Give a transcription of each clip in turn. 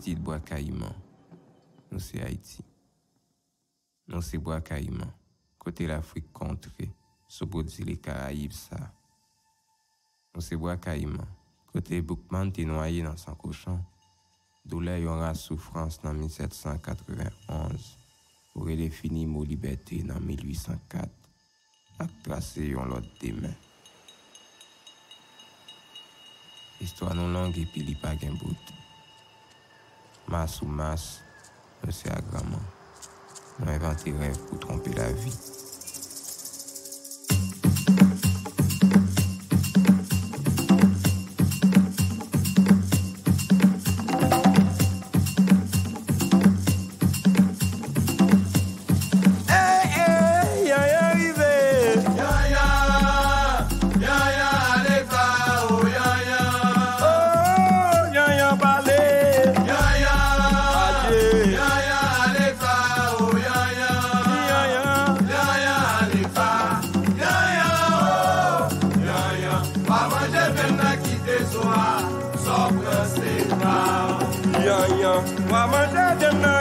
petit bois caïman. Nous c'est Haïti. Nous c'est bois caïman. Côté l'Afrique contrée, sous les Caraïbes ça. Nous c'est bois caïman. Côté Boukman t'es noyé dans son cochon. Douleur y aura souffrance dans 1791. Pour redéfinir mon liberté dans 1804. A tracé yon l'autre des mains. Histoire non longue et puis li pa gen bout. Mas ou mas, nous c'est agrément. Nous inventons rêve pour tromper la vie.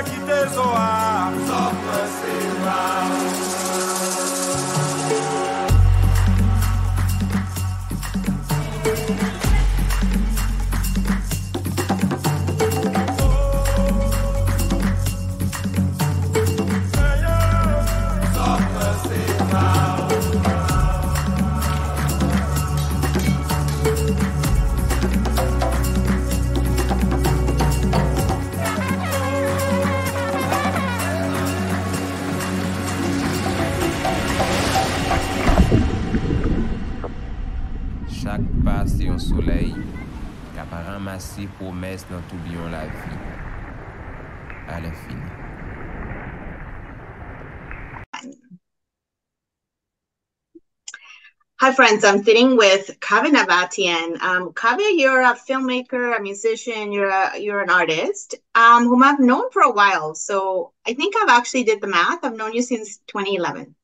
KITE ZO A, só pra ser mal. Chaque pas c'est un soleil qui a ramassé promesses dans tout bien la vie à l'infini. Hi friends, I'm sitting with Kaveh Nabatian. Kaveh, you're a filmmaker, a musician, you're an artist, whom I've known for a while. So I think I've actually did the math. I've known you since 2011.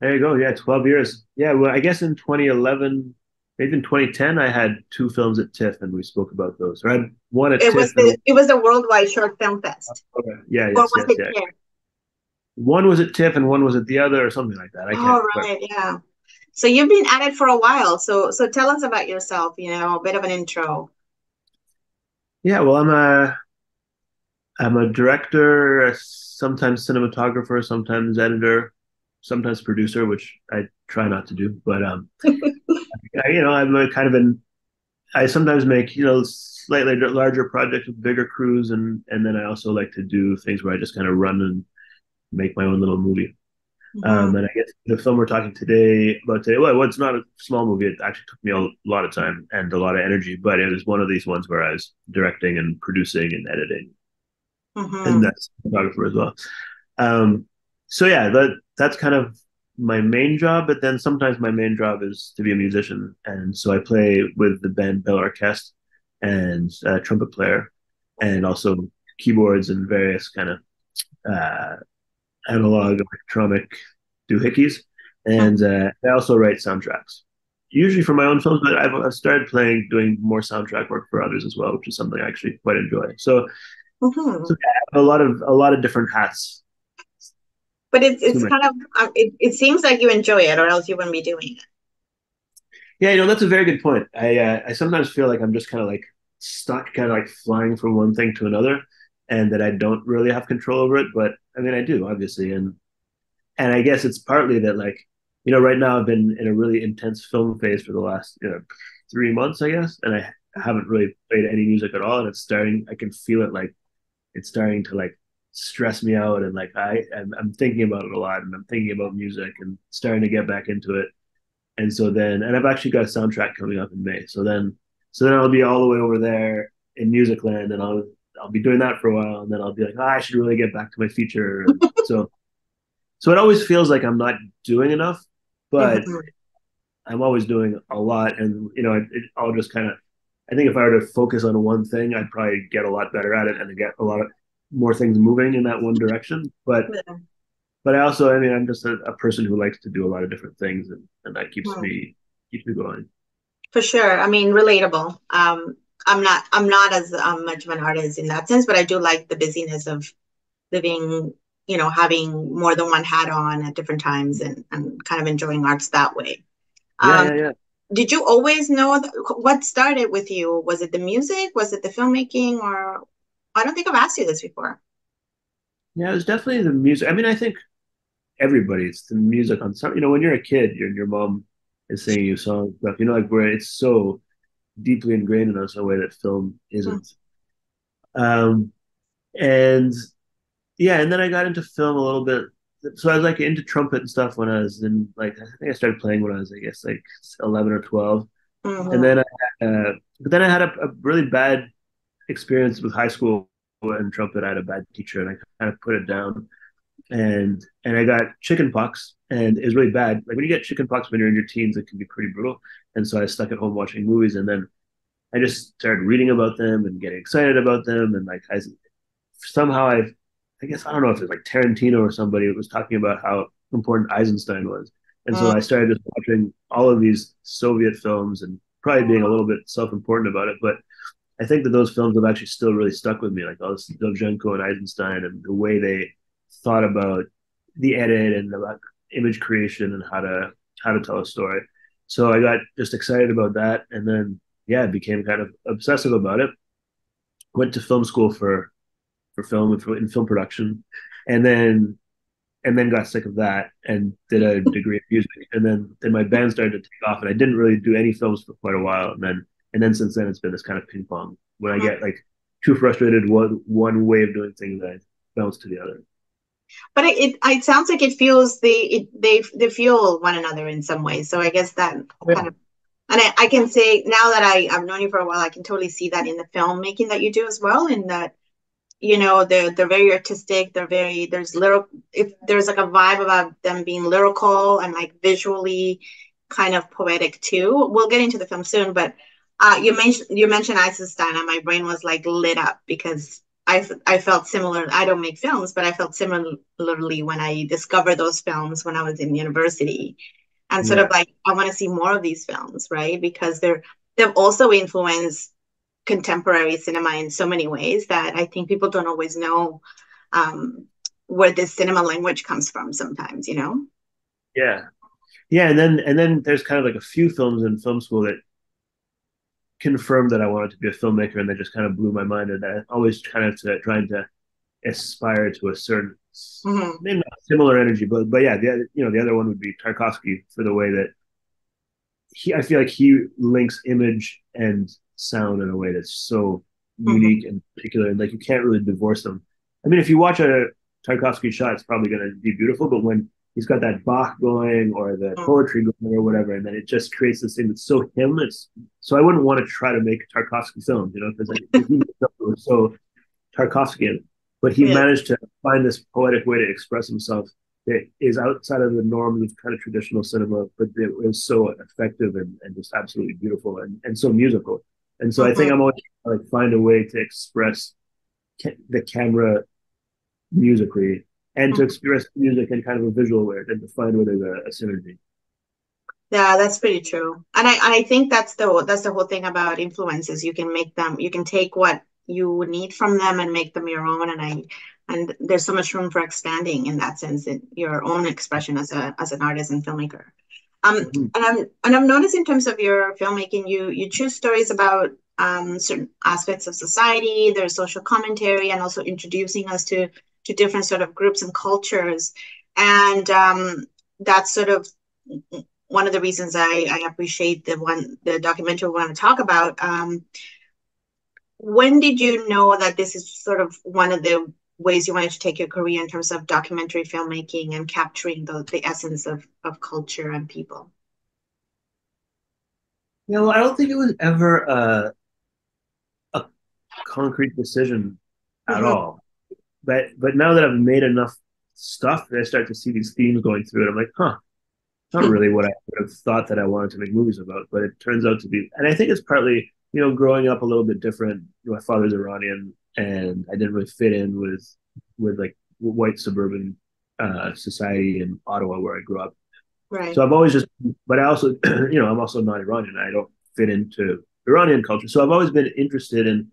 There you go. Yeah, 12 years. Yeah, well, I guess in 2011, maybe in 2010, I had 2 films at TIFF, and we spoke about those. Or I had one at TIFF. It was the Worldwide Short Film Fest. Okay. Yeah, or yes, was yes, it yeah. here? One was at TIFF and one was at the other, or something like that. I can't. Right, yeah. So you've been at it for a while. So tell us about yourself. A bit of an intro. Yeah, well, I'm a director, sometimes cinematographer, sometimes editor, sometimes producer, which I try not to do. But I'm a kind of I sometimes make slightly larger projects with bigger crews, and then I also like to do things where I just kind of run and make my own little movie. And I guess the film we're talking about today, well, it's not a small movie. It actually took me a lot of time and a lot of energy, but it was one of these ones where I was directing and producing and editing, and that's photographer as well. So yeah, that's kind of my main job. But then sometimes my main job is to be a musician, and so I play with the band Bell Orchestre and trumpet player, and also keyboards and various kind of analog electronic doohickeys, and I also write soundtracks, usually for my own films, but I've started doing more soundtrack work for others as well, which is something I actually quite enjoy. So, so I have a lot of different hats. But it's kind of it seems like you enjoy it, or else you wouldn't be doing it. Yeah, that's a very good point. I sometimes feel like I'm just kind of like stuck, kind of like flying from one thing to another, and that I don't really have control over it. But I mean, I do, obviously, and I guess it's partly that, like, right now I've been in a really intense film phase for the last 3 months, I guess, and I haven't really played any music at all, and I can feel it, like it's starting to like stress me out, and like I'm thinking about it a lot, and I'm thinking about music and starting to get back into it. And so then, and I've actually got a soundtrack coming up in May. So then I'll be all the way over there in music land, and I'll be doing that for a while, and then I'll be like, I should really get back to my feature. So it always feels like I'm not doing enough, but I'm always doing a lot. And, I'll just kind of, I think if I were to focus on one thing, I'd probably get a lot better at it and get a lot of more things moving in that one direction. But I also, I'm just a person who likes to do a lot of different things, and that keeps me going. For sure. Relatable. I'm not as much of an artist in that sense, but I do like the busyness of living, having more than one hat on at different times and kind of enjoying arts that way. Yeah, Um, yeah, yeah. did you always know what started with you? Was it the music? Was it the filmmaking? Or I don't think I've asked you this before. Yeah, it was definitely the music. I mean, I think everybody's the music on some, when you're a kid, your mom is singing you songs, stuff, like where it's so deeply ingrained in us in a way that film Mm. isn't. Um, and yeah, and then I got into film a little bit. So I was like into trumpet and stuff when I was in like I think I started playing when I was I guess like 11 or 12. And Mhm. then but then I had a really bad experience with high school and trumpet. I had a bad teacher and I kind of put it down. And I got chicken pox and it was really bad. Like when you get chicken pox when you're in your teens, it can be pretty brutal. And so I was stuck at home watching movies and then I just started reading about them and getting excited about them. And like somehow I guess I don't know if it's like Tarantino or somebody was talking about how important Eisenstein was, and so Mm. I started just watching all of these Soviet films and probably being a little bit self-important about it, but I think that those films have actually still really stuck with me, like all this Dovzhenko and Eisenstein and the way they thought about the edit and about image creation and how to tell a story. So I got just excited about that, and then yeah, I became kind of obsessive about it. Went to film school for film and in film production, and then got sick of that and did a degree in music. And then my band started to take off, and I didn't really do any films for quite a while. And then since then, it's been this kind of ping pong. When I get like too frustrated, one way of doing things, I bounce to the other. But it sounds like it feels they fuel one another in some ways. So I guess that Yeah, kind of, and I can say now that I've known you for a while, I can totally see that in the filmmaking that you do as well. In that, they're very artistic. There's lyric, if there's like a vibe about them being lyrical and like visually kind of poetic too. We'll get into the film soon, but you mentioned Eisenstein, and my brain was like lit up because I felt similar. I don't make films, but I felt similarly when I discovered those films when I was in university, and sort of yeah, like I want to see more of these films, right? Because they've also influenced contemporary cinema in so many ways that I think people don't always know um, where this cinema language comes from sometimes. yeah, yeah. And then there's kind of like a few films in film school that confirmed that I wanted to be a filmmaker, and that just kind of blew my mind. And I always kind of trying to aspire to a certain Mm-hmm. maybe not similar energy, but yeah, the other one would be Tarkovsky for the way that I feel like he links image and sound in a way that's so Mm-hmm. unique and particular, and like you can't really divorce them. I mean, if you watch a Tarkovsky shot, it's probably going to be beautiful, but when he's got that Bach going or the poetry going or whatever, and then it just creates this thing that's so him. It's so I wouldn't want to try to make Tarkovsky films, because he was so Tarkovskian, but he Yeah. managed to find this poetic way to express himself that is outside of the norms of kind of traditional cinema, but it was so effective and just absolutely beautiful and so musical. And so I think Mm-hmm. I'm always trying to like find a way to express the camera musically and to express music in kind of a visual way and to find where there's a synergy. Yeah, that's pretty true. And I think that's the whole thing about influences. You can make them, you can take what you need from them and make them your own. And there's so much room for expanding in that sense, in your own expression as an artist and filmmaker. Mm-hmm. And I've noticed in terms of your filmmaking, you choose stories about certain aspects of society, their social commentary, and also introducing us to different sort of groups and cultures. And that's sort of one of the reasons I appreciate the documentary we want to talk about. When did you know that this is sort of one of the ways you wanted to take your career in terms of documentary filmmaking and capturing the essence of culture and people? Well, I don't think it was ever a concrete decision at Mm-hmm. all. But now that I've made enough stuff, I start to see these themes going through it. I'm like, huh, it's not really what I would have thought that I wanted to make movies about, but it turns out to be. And I think it's partly, growing up a little bit different. My father's Iranian, and I didn't really fit in with like white suburban society in Ottawa where I grew up. Right. So I've always just, but I also, I'm also not Iranian. I don't fit into Iranian culture. So I've always been interested in,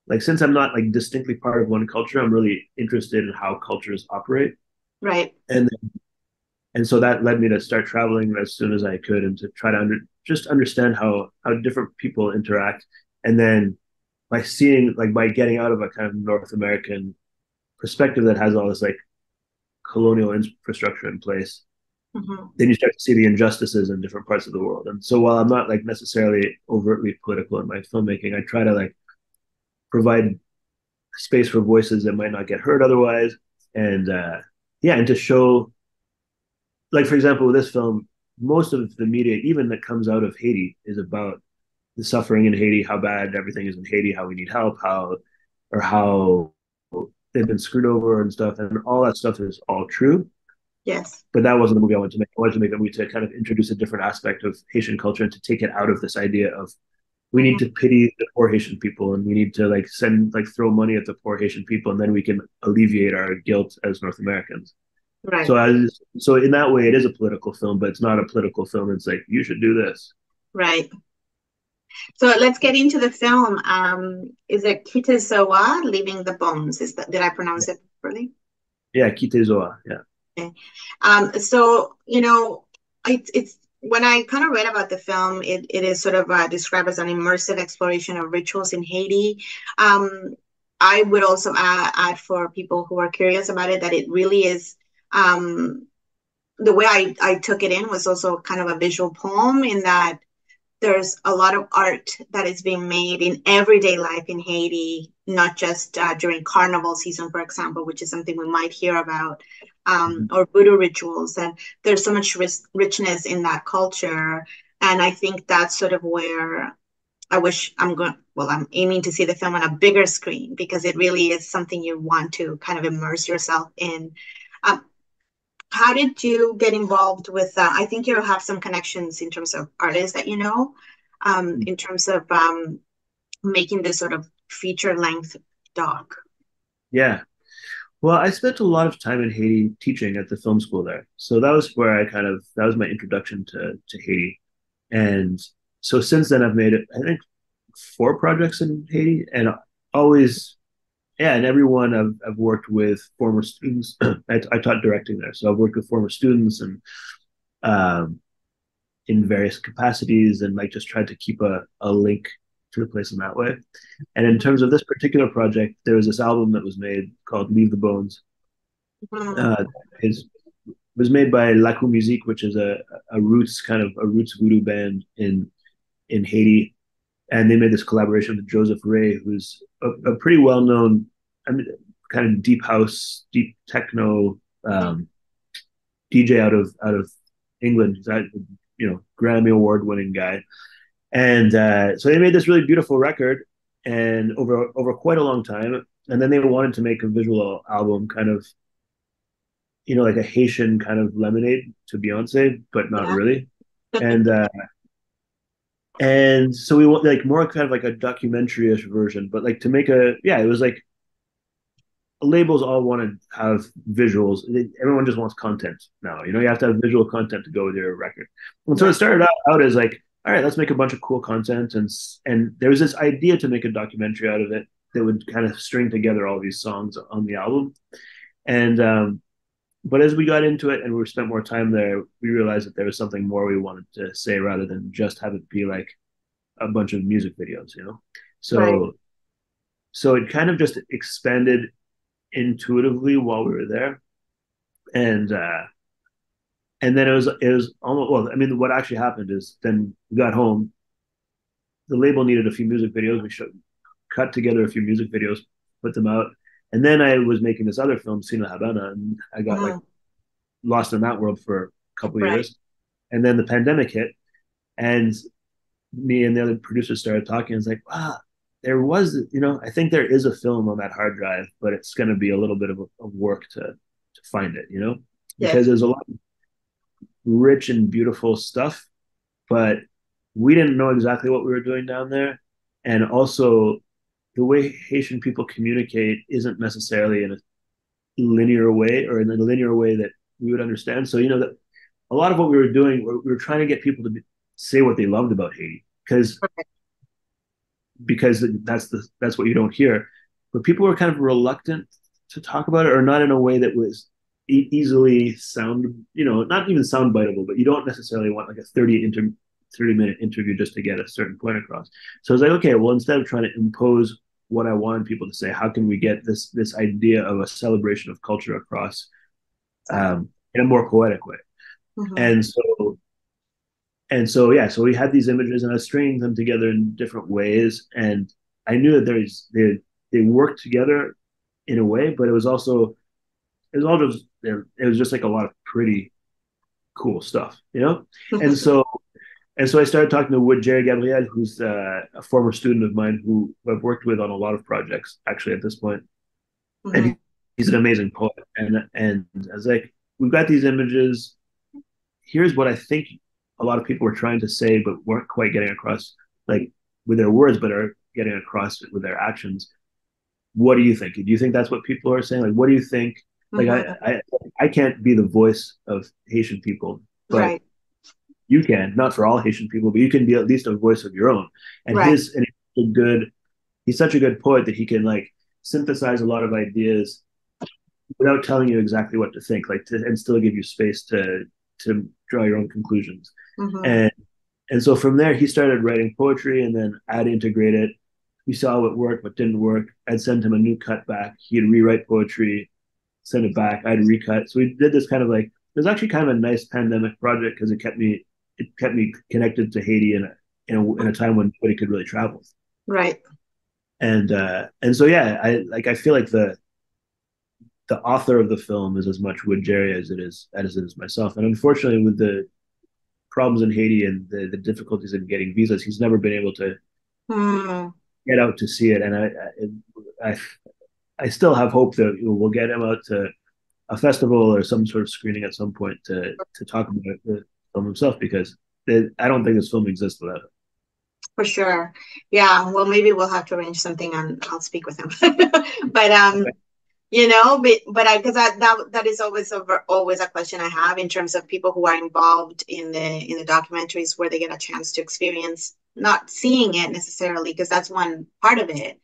like, since I'm not like distinctly part of one culture, I'm really interested in how cultures operate. Right. And so that led me to start traveling as soon as I could and to try to just understand how different people interact. And then by seeing, like, by getting out of a kind of North American perspective that has all this like colonial infrastructure in place, Mm-hmm. then you start to see the injustices in different parts of the world. And so while I'm not like necessarily overtly political in my filmmaking, I try to like provide space for voices that might not get heard otherwise. And yeah, and to show, like, for example, with this film, most of the media, even that comes out of Haiti, is about the suffering in Haiti, how bad everything is in Haiti, how we need help, how they've been screwed over and stuff, and all that stuff is all true. Yes. But that wasn't the movie I wanted to make. I wanted to make a movie to kind of introduce a different aspect of Haitian culture and to take it out of this idea of we need to pity the poor Haitian people and we need to like throw money at the poor Haitian people and then we can alleviate our guilt as North Americans. Right. So in that way, it is a political film, but it's not a political film. It's like you should do this. Right. So let's get into the film. Is it KITE ZO A, Leaving the Bones? Did I pronounce it properly? Yeah, KITE ZO A. Yeah. Okay. So, it's when I kind of read about the film, it is sort of described as an immersive exploration of rituals in Haiti. I would also add for people who are curious about it that it really is, the way I took it in was also kind of a visual poem in that there's a lot of art that is being made in everyday life in Haiti, not just during carnival season, for example, which is something we might hear about, or voodoo rituals. And there's so much richness in that culture. And I think that's sort of where I'm aiming to see the film on a bigger screen because it really is something you want to kind of immerse yourself in. How did you get involved with I think you have some connections in terms of artists that in terms of making this sort of feature length doc. Yeah. Well, I spent a lot of time in Haiti teaching at the film school there. So that was where that was my introduction to Haiti. And so since then I've made, I think, 4 projects in Haiti and always, yeah, and everyone I've worked with former students. I taught directing there, so I've worked with former students and in various capacities, and like just tried to keep a link to the place in that way. And in terms of this particular project, there was this album that was made called "Leave the Bones." It was made by La Musique, which is a roots voodoo band in Haiti, and they made this collaboration with Joseph Ray, who's a pretty well known, I mean, kind of deep house, deep techno DJ out of England. That, Grammy Award winning guy, and so they made this really beautiful record, and over quite a long time, and then they wanted to make a visual album, kind of, like a Haitian kind of Lemonade to Beyonce, but not really, and. And so we want like more kind of like a documentary-ish version, but like to make it was like labels all want to have visuals. Everyone just wants content now. You have to have visual content to go with your record. And so it started out as like, all right, let's make a bunch of cool content, and there was this idea to make a documentary out of it that would kind of string together all these songs on the album. And but as we got into it and we spent more time there, we realized that there was something more we wanted to say rather than just have it be like a bunch of music videos, So it kind of just expanded intuitively while we were there. And then it was almost, well, I mean, what actually happened is then we got home, the label needed a few music videos. We cut together a few music videos, put them out. And then I was making this other film, Sina Habana, and I got like lost in that world for a couple of years. And then the pandemic hit, and me and the other producers started talking. It's like, wow, there was, I think there is a film on that hard drive, but it's going to be a little bit of work to find it, because there's a lot of rich and beautiful stuff, but we didn't know exactly what we were doing down there. And also, the way Haitian people communicate isn't necessarily in a linear way or in a linear way that we would understand. So, that a lot of what we were doing, we were trying to get people to say what they loved about Haiti, because because that's what you don't hear. But people were kind of reluctant to talk about it, or not in a way that was easily sound, not even sound biteable, but you don't necessarily want like a 30-minute interview just to get a certain point across. So I was like, okay, well, instead of trying to impose what I wanted people to say, how can we get this idea of a celebration of culture across in a more poetic way? Mm-hmm. And so yeah, so we had these images, and I was stringing them together in different ways, and I knew that they worked together in a way, but it was all just it was just like a lot of pretty cool stuff, and so I started talking to Wood Jerry Gabriel, who's a former student of mine who I've worked with on a lot of projects actually at this point. Mm-hmm. And he's an amazing poet, and I was like, we've got these images, here's what I think a lot of people were trying to say but weren't quite getting across, like with their words, but are getting across with their actions. What do you think? Do you think that's what people are saying? Like, what do you think? Like, I can't be the voice of Haitian people, but right. You can, not for all Haitian people, but you can be at least a voice of your own. And right. He's such a good poet that he can like synthesize a lot of ideas without telling you exactly what to think, and still give you space to draw your own conclusions. Mm-hmm. And so from there, he started writing poetry, and then I'd integrate it. We saw what worked, what didn't work. I'd send him a new cut back. He'd rewrite poetry, send it back. I'd recut. So we did this kind of like, it was actually kind of a nice pandemic project because it kept me connected to Haiti in a time when nobody could really travel. Right. And so yeah, I feel like the author of the film is as much Wood Jerry as it is myself. And unfortunately, with the problems in Haiti and the difficulties in getting visas, he's never been able to get out to see it. And I still have hope that we'll get him out to a festival or some sort of screening at some point to talk about the film himself, because I don't think this film exists without it. For sure. Yeah. Well, maybe we'll have to arrange something and I'll speak with him. But Okay. because that is always a question I have in terms of people who are involved in the documentaries, where they get a chance to experience not seeing it necessarily, because that's one part of it,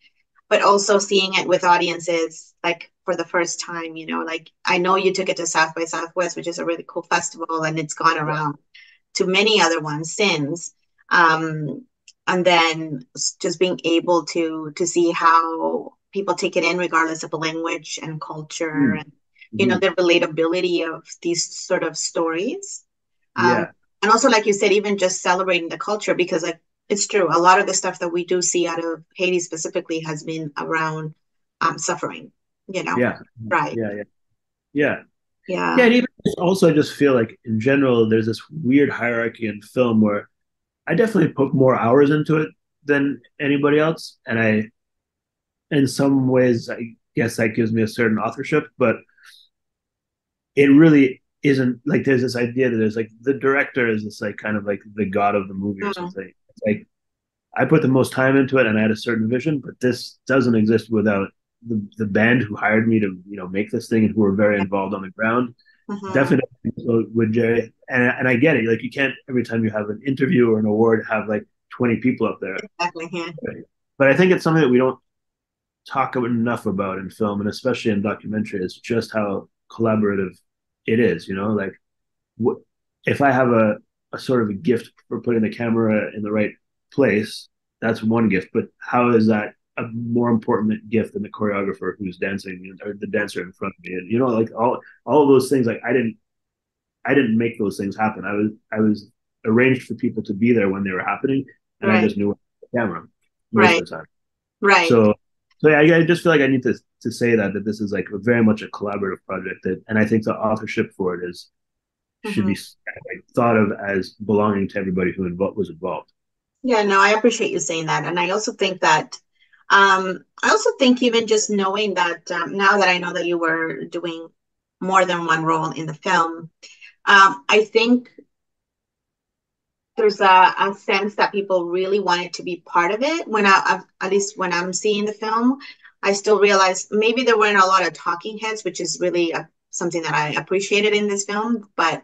but also seeing it with audiences like for the first time. Like I know you took it to South by Southwest, which is a really cool festival, and it's gone around to many other ones since. And then just being able to see how people take it in regardless of the language and culture, and the relatability of these sort of stories. And also, like you said, even just celebrating the culture, because like it's true, a lot of the stuff that we do see out of Haiti specifically has been around suffering. Right. Yeah. And even also, I just feel like in general there's this weird hierarchy in film where I definitely put more hours into it than anybody else, and in some ways, I guess that gives me a certain authorship, but it really isn't. Like, there's this idea that there's like the director is this like kind of like the god of the movie or something. It's like I put the most time into it and I had a certain vision, but this doesn't exist without the band who hired me to make this thing and who were very involved on the ground. Definitely with Jerry, and I get it. Like, you can't every time you have an interview or an award have like 20 people up there. Exactly. Yeah. But I think it's something that we don't talk enough about in film, and especially in documentary, is just how collaborative it is. Like, if I have a sort of a gift for putting the camera in the right place, that's one gift. But how is that a more important gift than the choreographer who's dancing, or the dancer in front of me? And like all of those things, like I didn't make those things happen. I was arranged for people to be there when they were happening, and I just knew the camera most of the time. Right. So yeah, I just feel like I need to say that this is like very much a collaborative project, and I think the authorship for it should be like thought of as belonging to everybody who was involved. Yeah, no, I appreciate you saying that. And I also think that, even just knowing that, now that I know that you were doing more than one role in the film, I think there's a sense that people really wanted to be part of it. At least when I'm seeing the film, I still realize maybe there weren't a lot of talking heads, which is really something that I appreciated in this film. But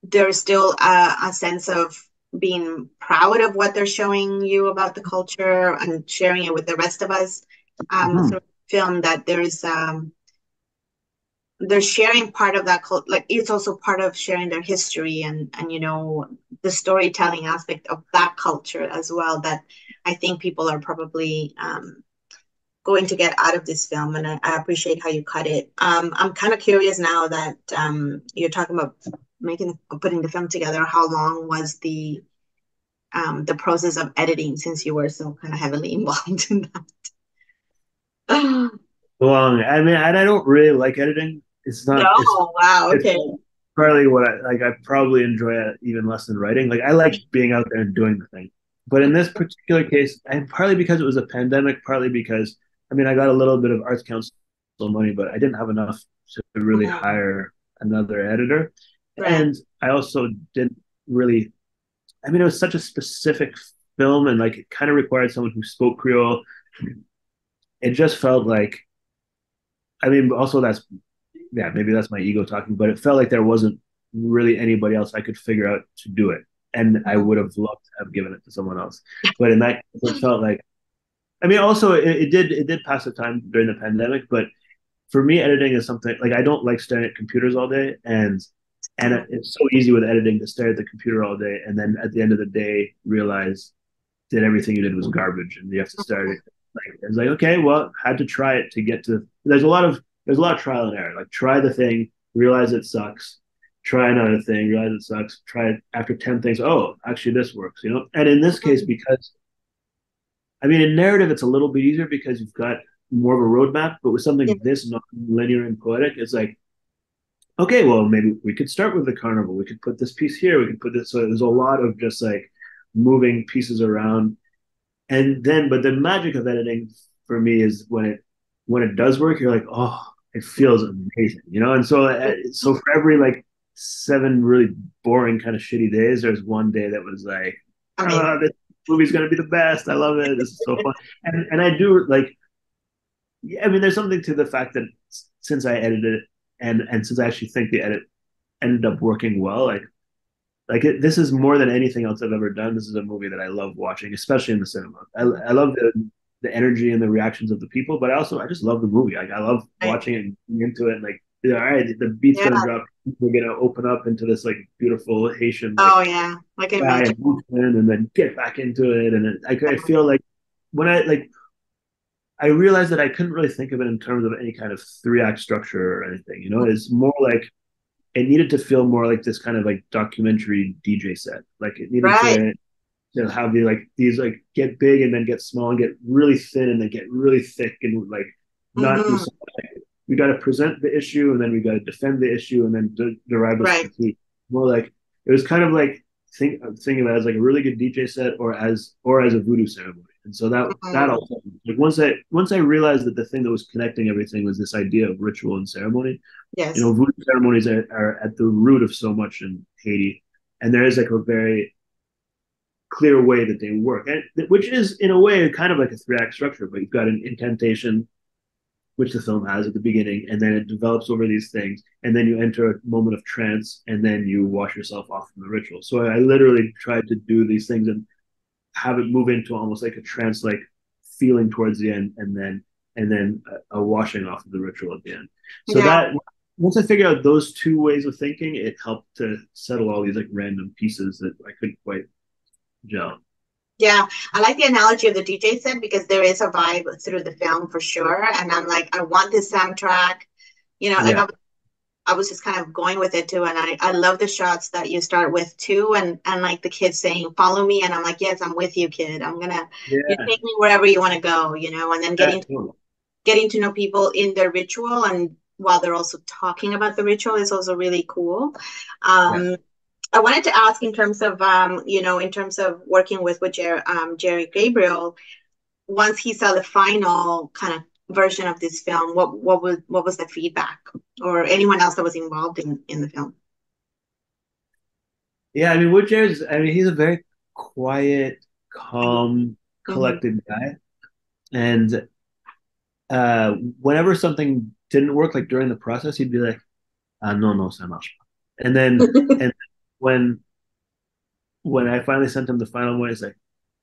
there's still a sense of being proud of what they're showing you about the culture and sharing it with the rest of us through film, that they're sharing part of that culture. Like, it's also part of sharing their history and you know, the storytelling aspect of that culture as well, that I think people are probably going to get out of this film. And I appreciate how you cut it. I'm kind of curious now that you're talking about putting the film together. How long was the process of editing, since you were so kind of heavily involved in that? Long. I mean, and I don't really like editing. It's not. It's No, wow, it's okay. partly what I like. I probably enjoy it even less than writing. Like I like being out there and doing the thing. But in this particular case, and partly because it was a pandemic, partly because I mean I got a little bit of arts council money, but I didn't have enough to really hire another editor. Right. And I also didn't really. I mean, it was such a specific film, and like it kind of required someone who spoke Creole. It just felt like. I mean, also that's yeah, maybe that's my ego talking, but it felt like there wasn't really anybody else I could figure out to do it. And I would have loved to have given it to someone else. But in that case, it felt like, I mean, also it did pass the time during the pandemic, but for me, editing is something like I don't like staring at computers all day. And it's so easy with editing to stare at the computer all day. And then at the end of the day, realize that everything you did was garbage and you have to start it. Like, it's like, okay, well, had to try it to get to, there's a lot of trial and error. Like try the thing, realize it sucks, try another thing, realize it sucks, try it after 10 things. Oh, actually this works, you know? And in this case, because I mean, in narrative, it's a little bit easier because you've got more of a roadmap, but with something this non-linear and poetic, it's like, okay, well, maybe we could start with the carnival. We could put this piece here. We could put this. So there's a lot of just like moving pieces around. And then, but the magic of editing for me is when it does work, you're like, oh, it feels amazing, you know. And so for every like 7 really boring kind of shitty days, there's one day that was like, oh, this movie's gonna be the best. I love it. This is so fun. And I do like, yeah, I mean, there's something to the fact that since I edited it and since I actually think the edit ended up working well, this is more than anything else I've ever done. This is a movie that I love watching, especially in the cinema. I love the energy and the reactions of the people, but I just love the movie. Like I love watching it and getting into it. And like, all right, the beat's gonna drop. We're gonna open up into this like beautiful Haitian like, I can guy imagine. and then get back into it. And I feel like when I realized that I couldn't really think of it in terms of any kind of 3-act structure or anything. You know, it's more like it needed to feel more like this kind of like documentary DJ set. Like it needed to have these like get big and then get small and get really thin and then get really thick and like not do something. Like, we got to present the issue and then we got to defend the issue and then derive a critique. More like it was kind of like thinking of it as like a really good DJ set or as a voodoo ceremony. And so that also like once I realized that the thing that was connecting everything was this idea of ritual and ceremony. Yes. You know, voodoo ceremonies are at the root of so much in Haiti, and there is like a very clear way that they work, and which is in a way kind of like a 3-act structure. But you've got an incantation, which the film has at the beginning, and then it develops over these things, and then you enter a moment of trance, and then you wash yourself off from the ritual. So I literally tried to do these things and have it move into almost like a trance like feeling towards the end, and then a washing off of the ritual at the end. So that once I figured out those 2 ways of thinking, it helped to settle all these like random pieces that I couldn't quite gel. Yeah, I like the analogy of the DJ set because there is a vibe through the film for sure. And I'm like, I want this soundtrack. You know, like I was just kind of going with it too. And I love the shots that you start with too. And like the kids saying, follow me. And I'm like, yes, I'm with you, kid. You take me wherever you want to go, you know, and then getting to know people in their ritual and while they're also talking about the ritual is also really cool. I wanted to ask in terms of, you know, in terms of working with Jerry Gabriel, once he saw the final kind of version of this film, what was the feedback, or anyone else that was involved in the film? Yeah, I mean, he's a very quiet, calm, collected guy, and whenever something didn't work, like during the process, he'd be like, "No, no, so much," and then and when when I finally sent him the final one, he's like,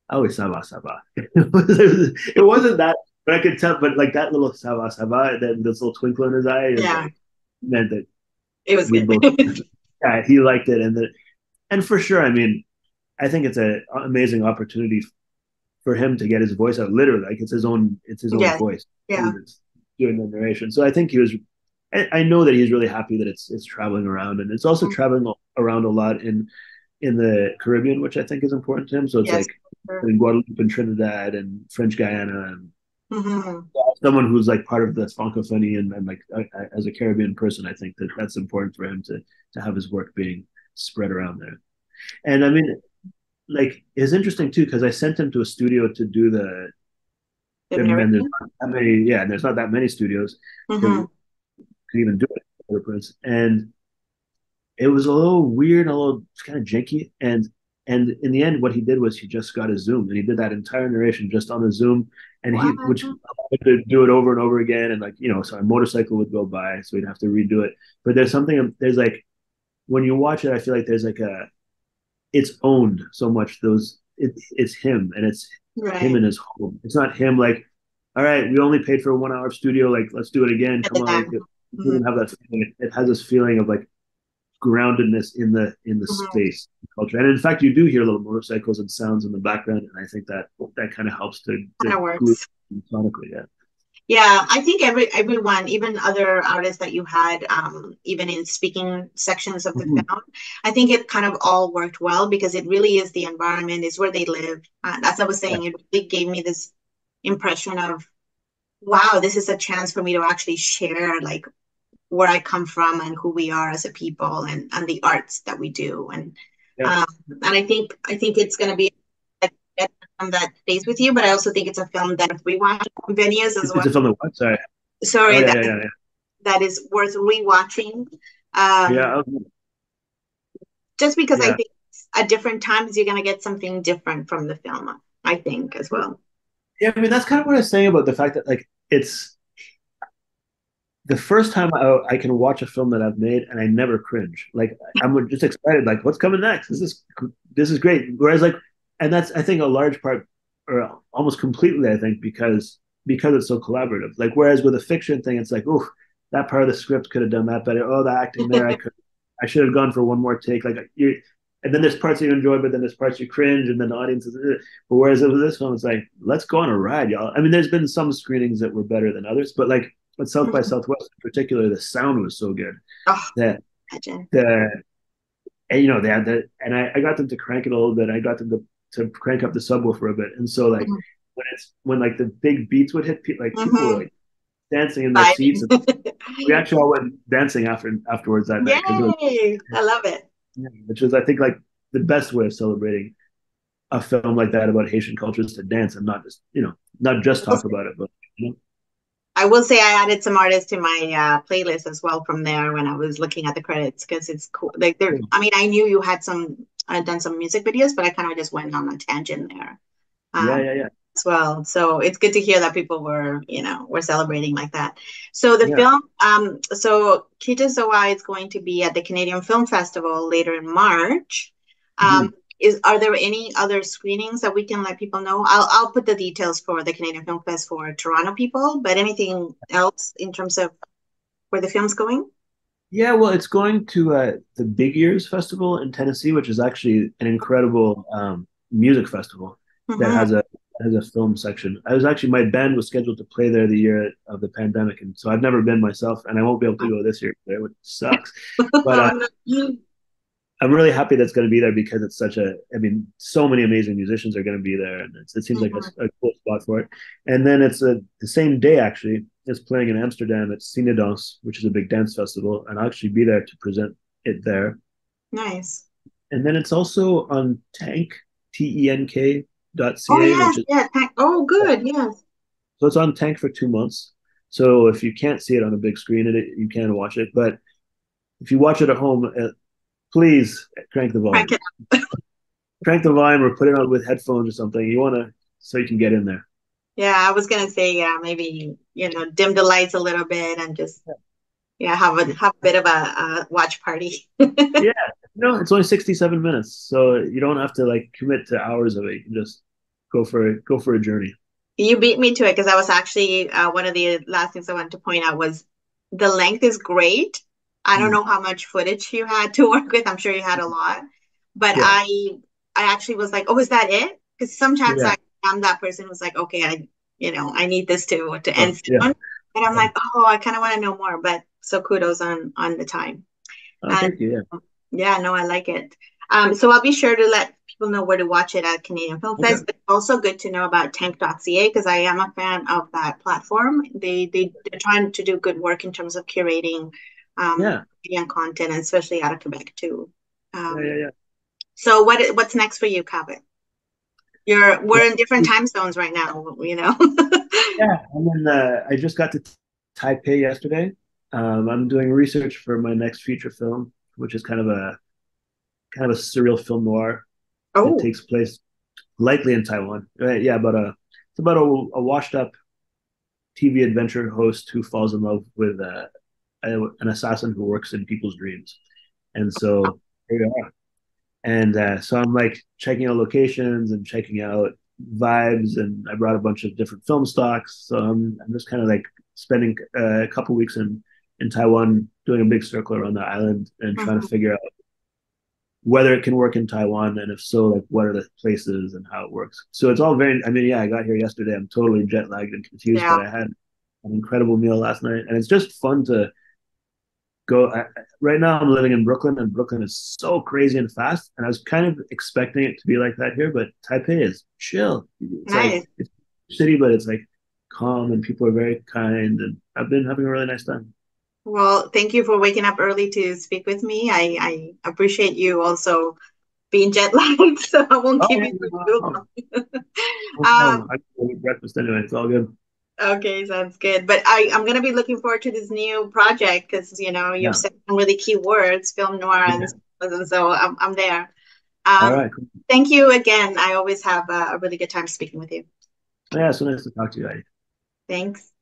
"Oh, it's sava sava." It wasn't that, but I could tell. But like that little sava sava, and then this little twinkle in his eye is Yeah, like meant that it was we good. both, yeah, he liked it, and for sure, I mean, I think it's an amazing opportunity for him to get his voice out. Literally, like it's his own Yes, voice yeah. that's doing the narration. So I think he was. I know that he's really happy that it's traveling around, and it's also traveling around a lot in the Caribbean, which I think is important to him. So it's Yes, like for in Guadeloupe and Trinidad and French Guyana, and sure. Hmm. someone who's like part of the francophonie and like as a Caribbean person, I think that that's important for him to have his work being spread around there. And I mean, like it's interesting too because I sent him to a studio to do The and there's narration. not that many, yeah, and there's not that many studios Hmm. to even do it for Prince, and it was a little weird, a little kind of janky, and in the end, what he did was he just got a Zoom, and he did that entire narration just on a Zoom, and he which Wow. to do it over and over again, and like so a motorcycle would go by, so he'd have to redo it. But there's like when you watch it, I feel like there's like it's owned so much. It's him, and it's him Right. in his home. It's not him like, all right, we only paid for a 1 hour of studio, like let's do it again. At Come the on, time. it Hmm. doesn't have that feeling. It has this feeling of like groundedness in the Hmm. space culture. And in fact, you do hear little motorcycles and sounds in the background, and I think that kind of helps to Kind of glue works. sonically. Yeah, Yeah, I think everyone, even other artists that you had, even in speaking sections of the mm-hmm. film, I think it kind of all worked well because it really is the environment, is where they live. As I was Yeah, saying, it really gave me this impression of, wow, this is a chance for me to actually share like where I come from and who we are as a people and the arts that we do. yeah. Um, and I think it's going to be a film that stays with you, but I also think it's a film that rewatch venues as well. It's a film that what? Sorry. Oh Sorry, yeah, that yeah, yeah, that is worth rewatching. yeah, Um, just because I yeah. think at different times you're going to get something different from the film, I think as well. Yeah, I mean that's kind of what I was saying about the fact that like it's the first time I can watch a film that I've made and I never cringe. Like I'm just excited. Like what's coming next? This is great. Whereas like, and that's I think a large part, or almost completely, I think because it's so collaborative. Like whereas with a fiction thing, it's like, oh, that part of the script could have done that better. Oh, the acting there, I should have gone for one more take. Like you, and then there's parts you enjoy, but then there's parts you cringe, and then the audience is. Ugh. But whereas with this film, it's like, let's go on a ride, y'all. I mean, there's been some screenings that were better than others, but like at South by Southwest in particular, the sound was so good Oh, that imagine. the and they had the and I got them to crank it a little bit. I got them to crank up the subwoofer a bit, and so like when like the big beats would hit, like people were Mm-hmm. like dancing in their seats, Vibing. and we actually all went dancing afterwards that night because it was, Yay! I love it. which was I think like the best way of celebrating a film like that about Haitian culture is to dance and not just not just talk about it, but I will say I added some artists to my playlist as well from there when I was looking at the credits because it's cool. Like they're, I mean, I knew you had done some music videos, but I kind of just went on a tangent there yeah, um, yeah, yeah, as well. So it's good to hear that people were celebrating like that. So the yeah. film, so KITE ZO A is going to be at the Canadian Film Festival later in March. Mm-hmm. Are there any other screenings that we can let people know? I'll put the details for the Canadian Film Fest for Toronto people, but anything else in terms of where the film's going? Yeah, well, it's going to the Big Ears Festival in Tennessee, which is actually an incredible music festival that Mm-hmm. has a film section. I was actually my band was scheduled to play there the year of the pandemic, and so I've never been myself, and I won't be able to go this year, which sucks. But I'm really happy that's going to be there because it's such a, I mean, so many amazing musicians are going to be there, and it seems like Mhm. a cool spot for it. And then it's the same day actually. It's playing in Amsterdam at Cinedans, which is a big dance festival, and I'll actually be there to present it there. Nice. And then it's also on Tank, TENK Oh .ca, which yes, is yeah. Oh, good. Yes. so it's on Tank for 2 months. So if you can't see it on a big screen, you can watch it. But if you watch it at home, please crank the Crank volume. it up. Crank the volume or put it on with headphones or something. You want to so you can get in there. Yeah, I was gonna say, yeah, maybe, dim the lights a little bit and just, yeah, have a bit of a watch party. Yeah, No, it's only 67 minutes, so you don't have to like commit to hours of it. You can just go for a journey. You beat me to it because I was actually one of the last things I wanted to point out was the length is great. I don't Mm. know how much footage you had to work with. I'm sure you had a lot, but Yeah, I actually was like, oh, is that it? Because sometimes yeah, I'm that person who's like, okay, I need this to oh, end yeah. soon, but I'm Yeah. like, oh, I kind of want to know more. But so kudos on the time. Oh, And thank you. Yeah. yeah, no, I like it. So I'll be sure to let people know where to watch it at Canadian Film Okay. Fest. But also good to know about tank.ca because I am a fan of that platform. They're trying to do good work in terms of curating Yeah. Canadian content, and especially out of Quebec too. Yeah. Yeah. Um, Yeah. so what's next for you, Kaveh? We're in different Well, time zones right now, you know. yeah. And then I just got to Taipei yesterday. I'm doing research for my next feature film, which is kind of a surreal film noir. It Oh, takes place likely in Taiwan. Yeah, but it's about a washed up TV adventure host who falls in love with an assassin who works in people's dreams. And so here we are. And so I'm like checking out locations and checking out vibes, and I brought a bunch of different film stocks. So I'm just kind of like spending a couple weeks in Taiwan, doing a big circle around the island and trying to mhm. figure out whether it can work in Taiwan, and if so, like what are the places and how it works. So it's all very. I mean, yeah, I got here yesterday. I'm totally jet lagged and confused, Yeah, but I had an incredible meal last night, and it's just fun to go. Right now, I'm living in Brooklyn, and Brooklyn is so crazy and fast. And I was kind of expecting it to be like that here, but Taipei is chill. It's like nice. it's a city, but it's like calm, and people are very kind, and I've been having a really nice time. Well, thank you for waking up early to speak with me. I appreciate you also being jet lagged, so I won't Oh keep yeah, you for no too problem. long. No Um, problem. I can eat breakfast anyway. It's all good. okay, sounds good. But I'm gonna be looking forward to this new project because you've Yeah. said some really key words, film noir, Yeah. and so I'm there. All Um, right. Cool. thank you again. I always have a really good time speaking with you. Yeah. So nice to talk to you. Thanks.